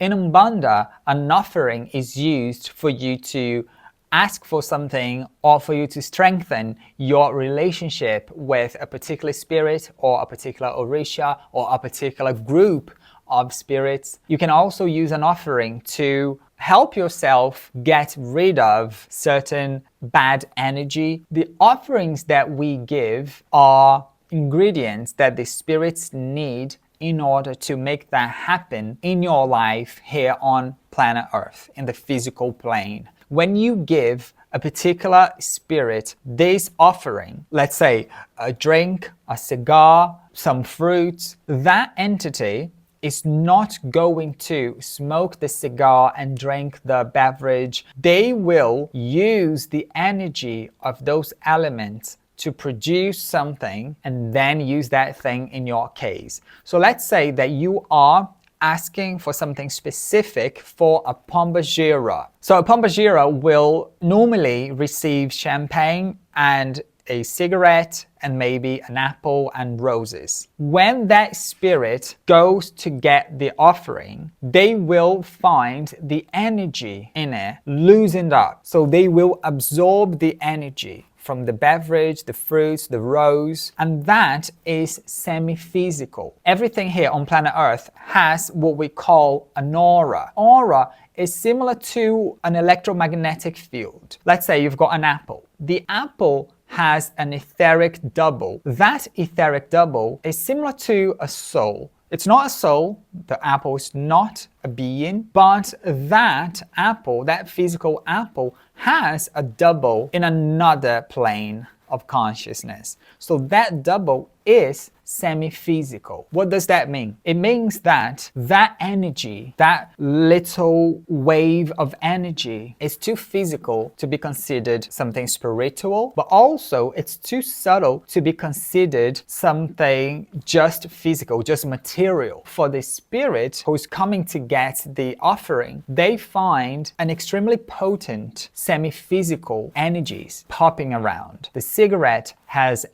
In Umbanda, an offering is used for you to ask for something or for you to strengthen your relationship with a particular spirit or a particular Orisha or a particular group of spirits. You can also use an offering to help yourself get rid of certain bad energy. The offerings that we give are ingredients that the spirits need in order to make that happen in your life here on planet Earth, in the physical plane. When you give a particular spirit this offering, let's say a drink, a cigar, some fruits, that entity is not going to smoke the cigar and drink the beverage. They will use the energy of those elements to produce something and then use that thing in your case. So let's say that you are asking for something specific for a pombagira. So a pombagira will normally receive champagne and a cigarette and maybe an apple and roses. When that spirit goes to get the offering, they will find the energy in it loosened up. So they will absorb the energy from the beverage, the fruits, the rose, and that is semi-physical. Everything here on planet Earth has what we call an aura. Aura is similar to an electromagnetic field. Let's say you've got an apple. The apple has an etheric double. That etheric double is similar to a soul. It's not a soul, the apple is not a being, but that apple, that physical apple, has a double in another plane of consciousness. So that double is semi-physical. What does that mean? It means that that energy, that little wave of energy, is too physical to be considered something spiritual, but also it's too subtle to be considered something just physical, just material. For the spirit who's coming to get the offering, they find an extremely potent semi-physical energies popping around. The cigarette has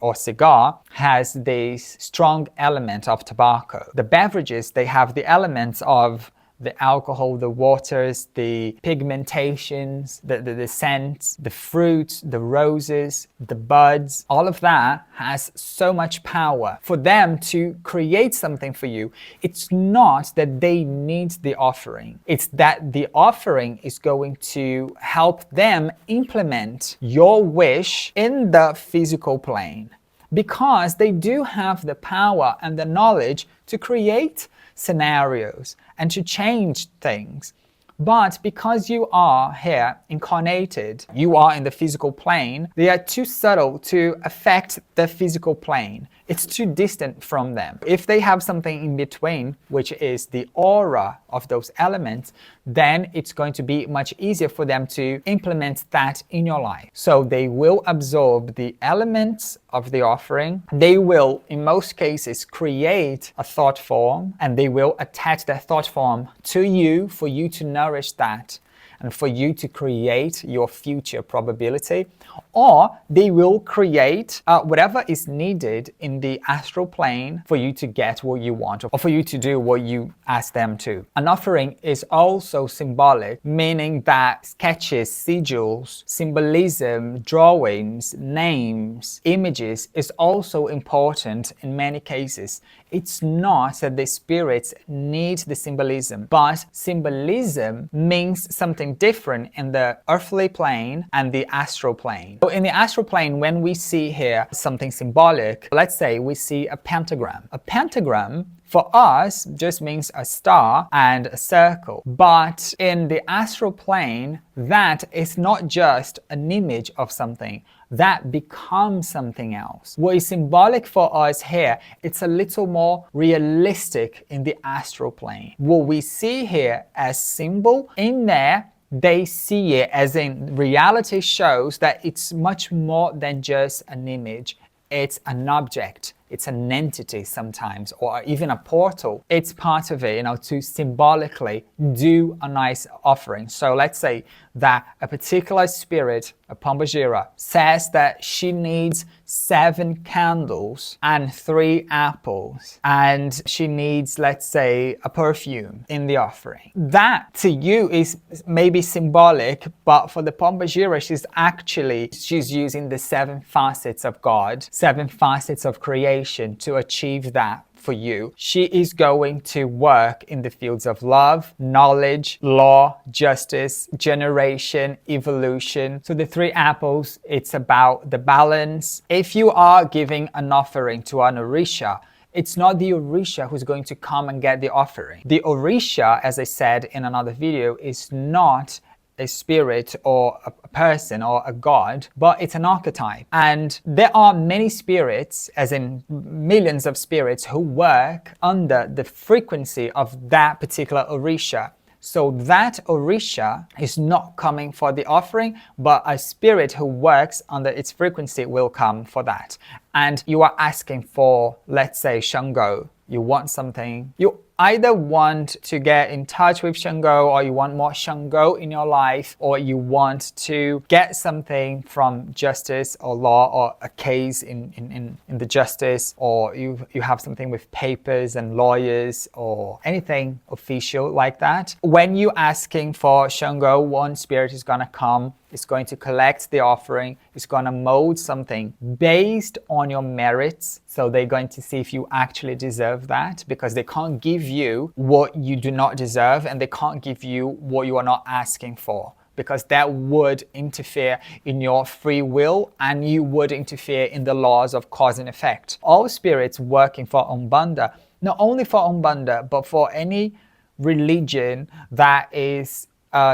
or cigar has this strong element of tobacco. The beverages, they have the elements of the alcohol, the waters, the pigmentations, the scents, the fruits, the roses, the buds. All of that has so much power. For them to create something for you, it's not that they need the offering. It's that the offering is going to help them implement your wish in the physical plane, because they do have the power and the knowledge to create scenarios and to change things. But because you are here incarnated, you are in the physical plane, they are too subtle to affect the physical plane. It's too distant from them. If they have something in between, which is the aura of those elements, then it's going to be much easier for them to implement that in your life. So they will absorb the elements of the offering. They will, in most cases, create a thought form, and they will attach that thought form to you for you to nourish that and for you to create your future probability. Or they will create whatever is needed in the astral plane for you to get what you want, or for you to do what you ask them to. An offering is also symbolic, meaning that sketches, sigils, symbolism, drawings, names, images is also important in many cases. It's not that the spirits need the symbolism, but symbolism means something different in the earthly plane and the astral plane. So in the astral plane, when we see here something symbolic, let's say we see a pentagram. A pentagram for us just means a star and a circle. But in the astral plane, that is not just an image of something. That becomes something else. What is symbolic for us here, it's a little more realistic in the astral plane. What we see here as symbol, in there, they see it as in reality shows that it's much more than just an image. It's an object. it's an entity sometimes, or even a portal. It's part of it, to symbolically do a nice offering. So let's say that a particular spirit, a Pombagira, says that she needs 7 candles and 3 apples, and she needs, let's say, a perfume in the offering. That to you is maybe symbolic, but for the Pombagira, she's using the 7 facets of God, 7 facets of creation to achieve that for you. She is going to work in the fields of love, knowledge, law, justice, generation, evolution. So the 3 apples, it's about the balance. If you are giving an offering to an Orisha, it's not the Orisha who's going to come and get the offering. The Orisha, as I said in another video, is not a spirit or a person or a god, but it's an archetype. And there are many spirits, as in millions of spirits, who work under the frequency of that particular Orisha. So that Orisha is not coming for the offering, but a spirit who works under its frequency will come for that. And you are asking for, let's say, Shango. You want something. You either want to get in touch with Shango, or you want more Shango in your life, or you want to get something from justice or law, or a case in the justice, or you have something with papers and lawyers or anything official like that. When you're asking for Shango, one spirit is going to come, it's going to collect the offering, it's going to mold something based on your merits. So they're going to see if you actually deserve that, because they can't give you what you do not deserve, and they can't give you what you are not asking for, because that would interfere in your free will, and you would interfere in the laws of cause and effect. All spirits working for Umbanda, not only for Umbanda, but for any religion that is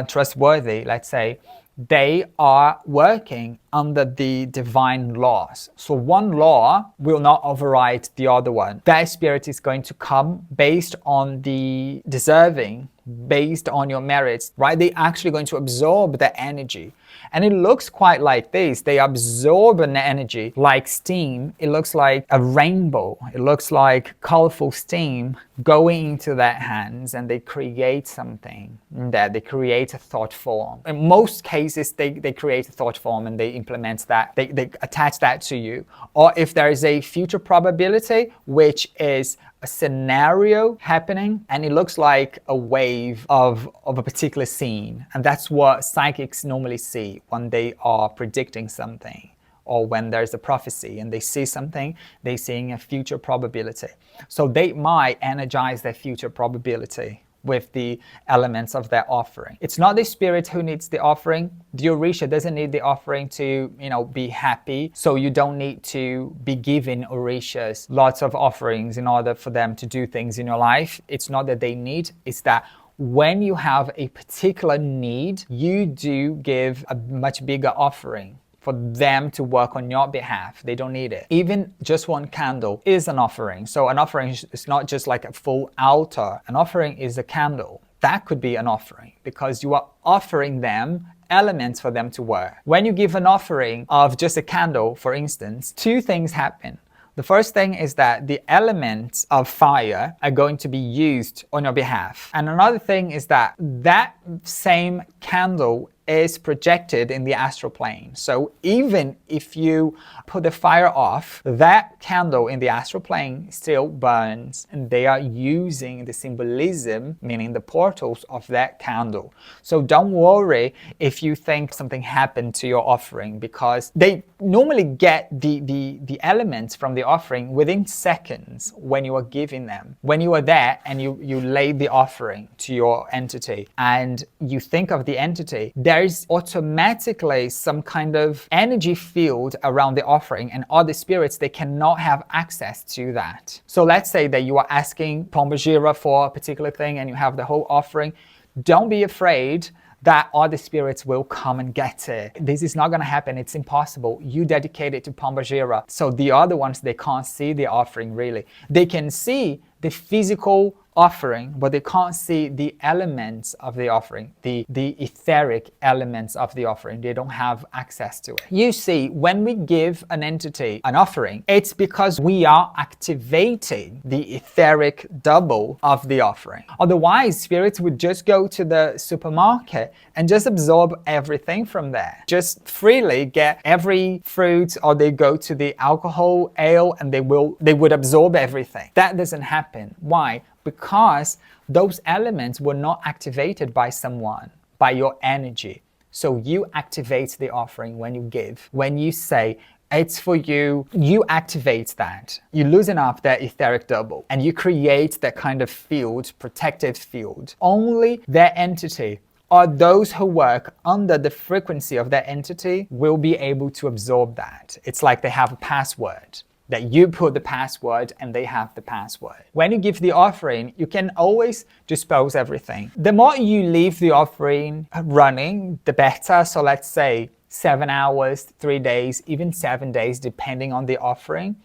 trustworthy, let's say, they are working under the divine laws. So one law will not override the other one. That spirit is going to come based on the deserving, based on your merits, right? They're actually going to absorb the energy. And it looks quite like this. They absorb an energy like steam. It looks like a rainbow. It looks like colorful steam going into their hands, and they create something there. They create a thought form. In most cases, they create a thought form and they implement that. They attach that to you. Or if there is a future probability, which is a scenario happening, and it looks like a wave of a particular scene. And that's what psychics normally see when they are predicting something, or when there's a prophecy and they see something, they're seeing a future probability. So they might energize their future probability with the elements of their offering. It's not the spirit who needs the offering. The Orisha doesn't need the offering to, be happy. So you don't need to be giving Orishas lots of offerings in order for them to do things in your life. It's not that they need, it's that when you have a particular need, you do give a much bigger offering for them to work on your behalf. They don't need it. Even just one candle is an offering. So an offering is not just like a full altar. An offering is a candle. That could be an offering, because you are offering them elements for them to wear. When you give an offering of just a candle, for instance, 2 things happen. The first thing is that the elements of fire are going to be used on your behalf. And another thing is that that same candle is projected in the astral plane. So even if you put the fire off, that candle in the astral plane still burns, and they are using the symbolism, meaning the portals of that candle. So don't worry if you think something happened to your offering, because they normally get the elements from the offering within seconds when you are giving them. When you are there and you lay the offering to your entity and you think of the entity, there's automatically some kind of energy field around the offering, and other spirits, they cannot have access to that. So let's say that you are asking Pombagira for a particular thing and you have the whole offering. Don't be afraid that other spirits will come and get it. This is not going to happen. It's impossible. You dedicate it to Pombagira. So the other ones, they can't see the offering really. They can see the physical offering, but they can't see the elements of the offering, the etheric elements of the offering. They don't have access to it. You see, when we give an entity an offering, it's because we are activating the etheric double of the offering. Otherwise, spirits would just go to the supermarket and just absorb everything from there. Just freely get every fruit, or they go to the alcohol, ale, and they would absorb everything. That doesn't happen. Why? Because those elements were not activated by someone, by your energy. So you activate the offering when you give. When you say, it's for you, you activate that. You loosen up that etheric double and you create that kind of field, protected field. Only that entity or those who work under the frequency of that entity will be able to absorb that. It's like they have a password, that you put the password and they have the password. When you give the offering, you can always dispose everything. The more you leave the offering running, the better. So let's say 7 hours, 3 days, even 7 days, depending on the offering.